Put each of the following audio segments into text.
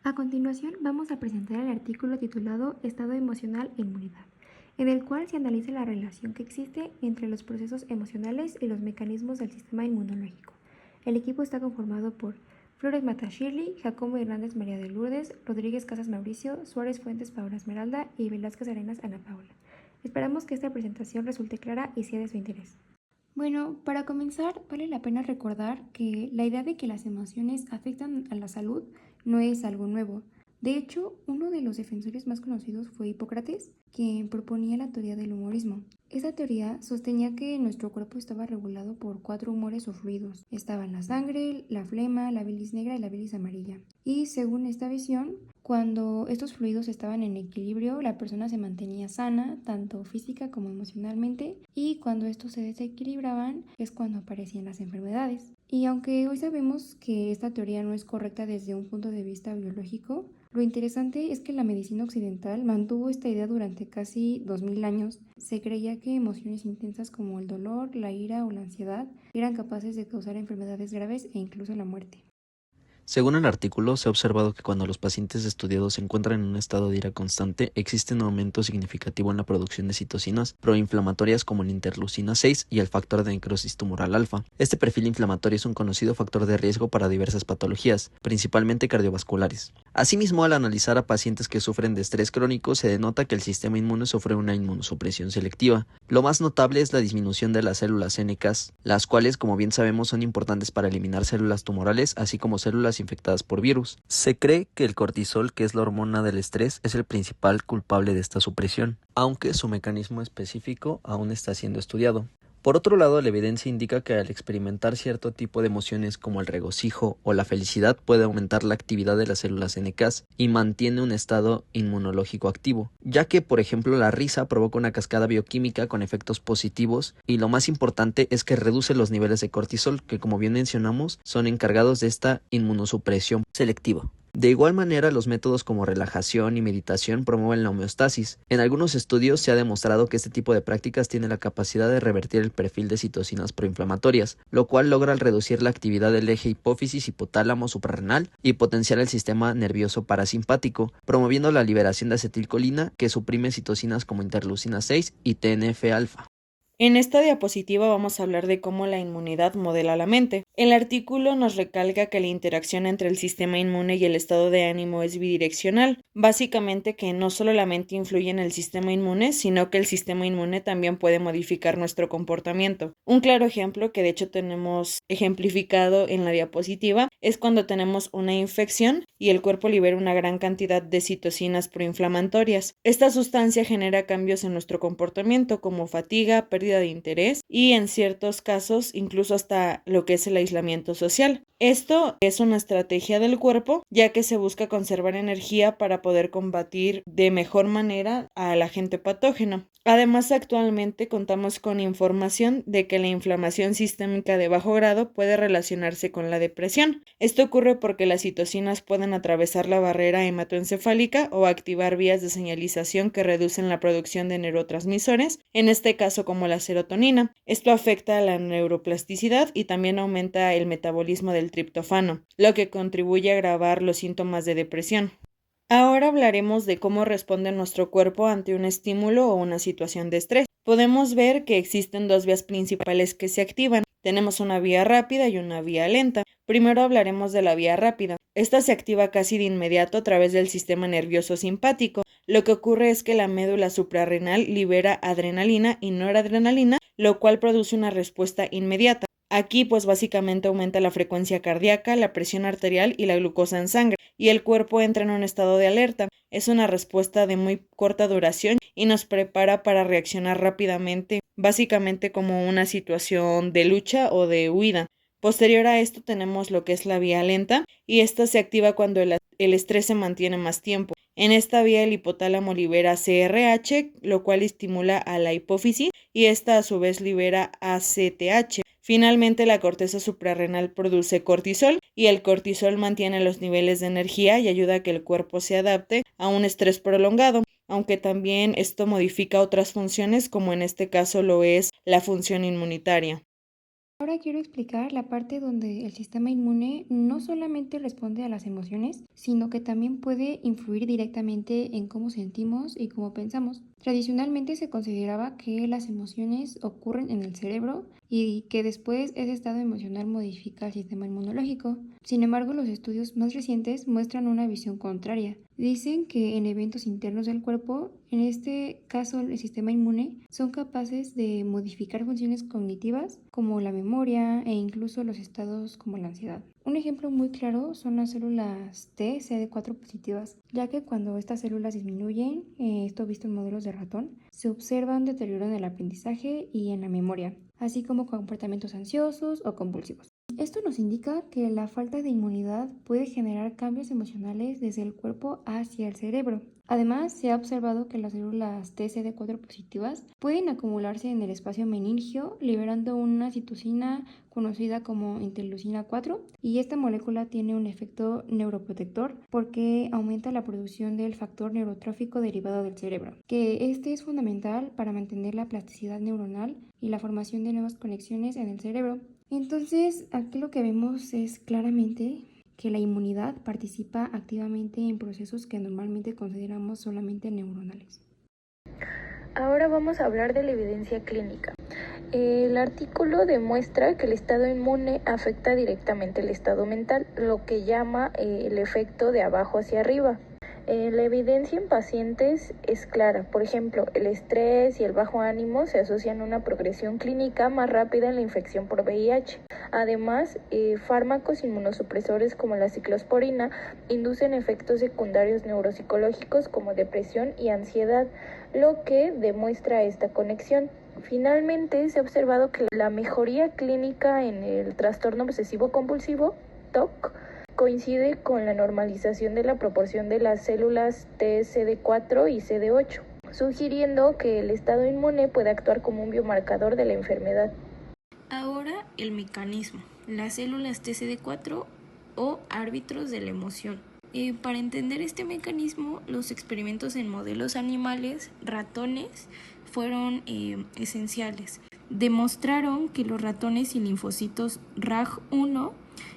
A continuación, vamos a presentar el artículo titulado Estado emocional e inmunidad, en el cual se analiza la relación que existe entre los procesos emocionales y los mecanismos del sistema inmunológico. El equipo está conformado por Flores Mata Shirley, Jacobo Hernández María de Lourdes, Rodríguez Casas Mauricio, Suárez Fuentes Paola Esmeralda y Velázquez Arenas Ana Paula. Esperamos que esta presentación resulte clara y sea de su interés. Bueno, para comenzar, vale la pena recordar que la idea de que las emociones afectan a la salud no es algo nuevo. De hecho, uno de los defensores más conocidos fue Hipócrates, quien proponía la teoría del humorismo. Esta teoría sostenía que nuestro cuerpo estaba regulado por 4 humores o fluidos. Estaban la sangre, la flema, la bilis negra y la bilis amarilla. Y según esta visión, cuando estos fluidos estaban en equilibrio, la persona se mantenía sana, tanto física como emocionalmente, y cuando estos se desequilibraban es cuando aparecían las enfermedades. Y aunque hoy sabemos que esta teoría no es correcta desde un punto de vista biológico, lo interesante es que la medicina occidental mantuvo esta idea durante casi 2000 años. Se creía que emociones intensas como el dolor, la ira o la ansiedad eran capaces de causar enfermedades graves e incluso la muerte. Según el artículo, se ha observado que cuando los pacientes estudiados se encuentran en un estado de ira constante, existe un aumento significativo en la producción de citocinas proinflamatorias como la interleucina 6 y el factor de necrosis tumoral alfa. Este perfil inflamatorio es un conocido factor de riesgo para diversas patologías, principalmente cardiovasculares. Asimismo, al analizar a pacientes que sufren de estrés crónico, se denota que el sistema inmune sufre una inmunosupresión selectiva. Lo más notable es la disminución de las células NK, las cuales, como bien sabemos, son importantes para eliminar células tumorales, así como células infectadas por virus. Se cree que el cortisol, que es la hormona del estrés, es el principal culpable de esta supresión, aunque su mecanismo específico aún está siendo estudiado. Por otro lado, la evidencia indica que al experimentar cierto tipo de emociones como el regocijo o la felicidad puede aumentar la actividad de las células NK y mantiene un estado inmunológico activo, ya que, por ejemplo, la risa provoca una cascada bioquímica con efectos positivos y lo más importante es que reduce los niveles de cortisol, que como bien mencionamos, son encargados de esta inmunosupresión selectiva. De igual manera, los métodos como relajación y meditación promueven la homeostasis. En algunos estudios se ha demostrado que este tipo de prácticas tiene la capacidad de revertir el perfil de citocinas proinflamatorias, lo cual logra reducir la actividad del eje hipófisis hipotálamo suprarrenal y potenciar el sistema nervioso parasimpático, promoviendo la liberación de acetilcolina que suprime citocinas como interleucina 6 y TNF-alfa. En esta diapositiva vamos a hablar de cómo la inmunidad modela la mente. El artículo nos recalca que la interacción entre el sistema inmune y el estado de ánimo es bidireccional. Básicamente que no solo la mente influye en el sistema inmune, sino que el sistema inmune también puede modificar nuestro comportamiento. Un claro ejemplo que de hecho tenemos ejemplificado en la diapositiva es cuando tenemos una infección y el cuerpo libera una gran cantidad de citocinas proinflamatorias. Esta sustancia genera cambios en nuestro comportamiento como fatiga, pérdida de interés y en ciertos casos incluso hasta lo que es el aislamiento social. Esto es una estrategia del cuerpo, ya que se busca conservar energía para poder combatir de mejor manera al agente patógeno. Además, actualmente contamos con información de que la inflamación sistémica de bajo grado puede relacionarse con la depresión. Esto ocurre porque las citocinas pueden atravesar la barrera hematoencefálica o activar vías de señalización que reducen la producción de neurotransmisores, en este caso como la serotonina. Esto afecta a la neuroplasticidad y también aumenta el metabolismo del triptófano, lo que contribuye a agravar los síntomas de depresión. Ahora hablaremos de cómo responde nuestro cuerpo ante un estímulo o una situación de estrés. Podemos ver que existen dos vías principales que se activan. Tenemos una vía rápida y una vía lenta. Primero hablaremos de la vía rápida. Esta se activa casi de inmediato a través del sistema nervioso simpático. Lo que ocurre es que la médula suprarrenal libera adrenalina y noradrenalina, lo cual produce una respuesta inmediata. Aquí pues básicamente aumenta la frecuencia cardíaca, la presión arterial y la glucosa en sangre, y el cuerpo entra en un estado de alerta. Es una respuesta de muy corta duración y nos prepara para reaccionar rápidamente, básicamente como una situación de lucha o de huida. Posterior a esto tenemos lo que es la vía lenta, y esta se activa cuando el estrés se mantiene más tiempo. En esta vía el hipotálamo libera CRH, lo cual estimula a la hipófisis, y esta a su vez libera ACTH. Finalmente, la corteza suprarrenal produce cortisol y el cortisol mantiene los niveles de energía y ayuda a que el cuerpo se adapte a un estrés prolongado, aunque también esto modifica otras funciones, como en este caso lo es la función inmunitaria. Ahora quiero explicar la parte donde el sistema inmune no solamente responde a las emociones, sino que también puede influir directamente en cómo sentimos y cómo pensamos. Tradicionalmente se consideraba que las emociones ocurren en el cerebro y que después ese estado emocional modifica el sistema inmunológico. Sin embargo, los estudios más recientes muestran una visión contraria. Dicen que en eventos internos del cuerpo, en este caso el sistema inmune, son capaces de modificar funciones cognitivas como la memoria e incluso los estados como la ansiedad. Un ejemplo muy claro son las células T CD4 positivas, ya que cuando estas células disminuyen, esto visto en modelos de ratón, se observa un deterioro en el aprendizaje y en la memoria, así como comportamientos ansiosos o convulsivos. Esto nos indica que la falta de inmunidad puede generar cambios emocionales desde el cuerpo hacia el cerebro. Además, se ha observado que las células TCD4 positivas pueden acumularse en el espacio meningio, liberando una citocina conocida como interleucina 4, y esta molécula tiene un efecto neuroprotector porque aumenta la producción del factor neurotrófico derivado del cerebro, que este es fundamental para mantener la plasticidad neuronal y la formación de nuevas conexiones en el cerebro. Entonces, aquí lo que vemos es claramente que la inmunidad participa activamente en procesos que normalmente consideramos solamente neuronales. Ahora vamos a hablar de la evidencia clínica. El artículo demuestra que el estado inmune afecta directamente el estado mental, lo que llama el efecto de abajo hacia arriba. La evidencia en pacientes es clara. Por ejemplo, el estrés y el bajo ánimo se asocian a una progresión clínica más rápida en la infección por VIH. Además, fármacos inmunosupresores como la ciclosporina inducen efectos secundarios neuropsicológicos como depresión y ansiedad, lo que demuestra esta conexión. Finalmente, se ha observado que la mejoría clínica en el trastorno obsesivo compulsivo, TOC, coincide con la normalización de la proporción de las células T CD4 y CD8, sugiriendo que el estado inmune puede actuar como un biomarcador de la enfermedad. Ahora el mecanismo, las células TCD4 o árbitros de la emoción. Para entender este mecanismo, los experimentos en modelos animales, ratones, fueron esenciales. Demostraron que los ratones y linfocitos RAG1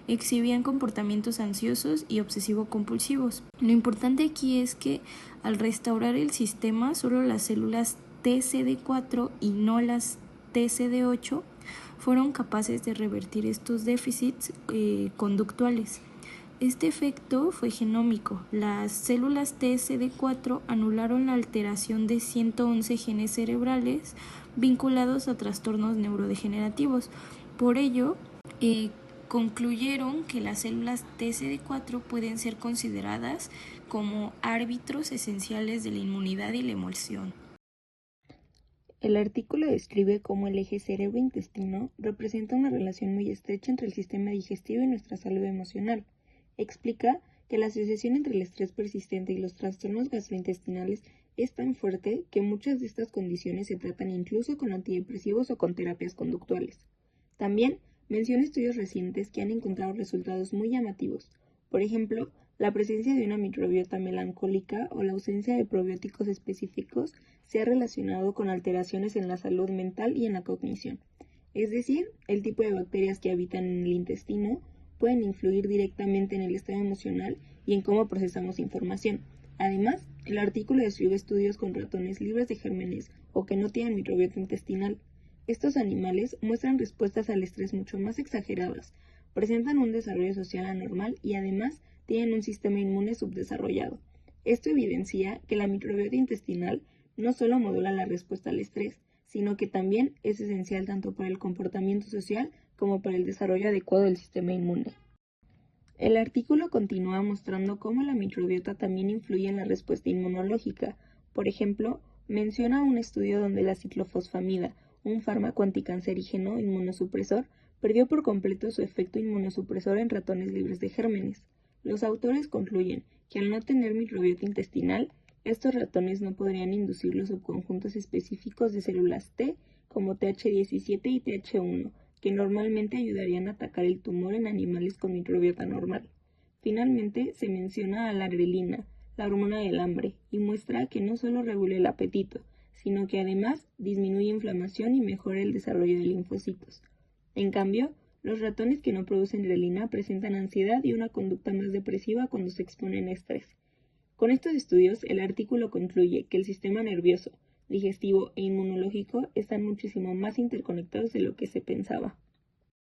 exhibían comportamientos ansiosos y obsesivo-compulsivos. Lo importante aquí es que al restaurar el sistema, solo las células TCD4 y no las TCD8 fueron capaces de revertir estos déficits conductuales. Este efecto fue genómico. Las células TCD4 anularon la alteración de 111 genes cerebrales vinculados a trastornos neurodegenerativos. Por ello, concluyeron que las células TCD4 pueden ser consideradas como árbitros esenciales de la inmunidad y la emoción. El artículo describe cómo el eje cerebro-intestino representa una relación muy estrecha entre el sistema digestivo y nuestra salud emocional. Explica que la asociación entre el estrés persistente y los trastornos gastrointestinales es tan fuerte que muchas de estas condiciones se tratan incluso con antidepresivos o con terapias conductuales. También menciona estudios recientes que han encontrado resultados muy llamativos. Por ejemplo, la presencia de una microbiota melancólica o la ausencia de probióticos específicos se ha relacionado con alteraciones en la salud mental y en la cognición. Es decir, el tipo de bacterias que habitan en el intestino pueden influir directamente en el estado emocional y en cómo procesamos información. Además, el artículo describe estudios con ratones libres de gérmenes o que no tienen microbiota intestinal. Estos animales muestran respuestas al estrés mucho más exageradas, presentan un desarrollo social anormal y además tienen un sistema inmune subdesarrollado. Esto evidencia que la microbiota intestinal no solo modula la respuesta al estrés, sino que también es esencial tanto para el comportamiento social como para el desarrollo adecuado del sistema inmune. El artículo continúa mostrando cómo la microbiota también influye en la respuesta inmunológica. Por ejemplo, menciona un estudio donde la ciclofosfamida, un fármaco anticancerígeno inmunosupresor, perdió por completo su efecto inmunosupresor en ratones libres de gérmenes. Los autores concluyen que al no tener microbiota intestinal, estos ratones no podrían inducir los subconjuntos específicos de células T como TH17 y TH1, que normalmente ayudarían a atacar el tumor en animales con microbiota normal. Finalmente, se menciona a la grelina, la hormona del hambre, y muestra que no solo regula el apetito, sino que además disminuye inflamación y mejora el desarrollo de linfocitos. En cambio, los ratones que no producen grelina presentan ansiedad y una conducta más depresiva cuando se exponen a estrés. Con estos estudios, el artículo concluye que el sistema nervioso, digestivo e inmunológico están muchísimo más interconectados de lo que se pensaba.